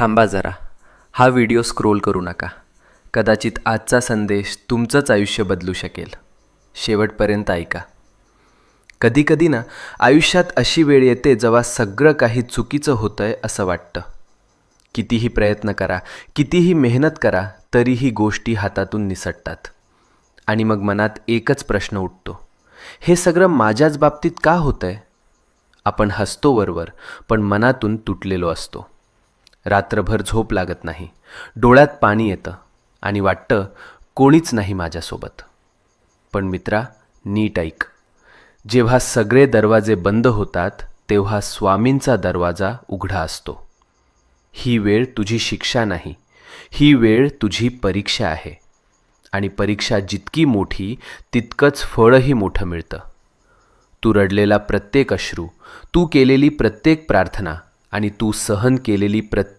थांबा जरा. हा व्हिडिओ स्क्रोल करू नका. कदाचित आजचा संदेश तुमचंच आयुष्य बदलू शकेल. शेवटपर्यंत ऐका. कधीकधी ना आयुष्यात अशी वेळ येते जेव्हा सगळं काही चुकीचं होतंय असं वाटतं. कितीही प्रयत्न करा, कितीही मेहनत करा, तरीही गोष्टी हातातून निसटतात. आणि मग मनात एकच प्रश्न उठतो, हे सगळं माझ्याच बाबतीत का होतंय? आपण हसतो वरवर, पण मनातून तुटलेलो असतो. रात्रभर झोप लागत नाही, डोळ्यात पाणी येतं आणि वाटतं कोणीच नाही माझ्यासोबत. पण मित्रा, नीट ऐक. जेव्हा सगळे दरवाजे बंद होतात तेव्हा स्वामींचा दरवाजा उघडा असतो. ही वेळ तुझी शिक्षा नाही, ही वेळ तुझी परीक्षा आहे. आणि परीक्षा जितकी मोठी तितकंच फळही मोठं मिळतं. तू रडलेला प्रत्येक अश्रू, तू केलेली प्रत्येक प्रार्थना आणि तू सहन केलेली प्रत्येक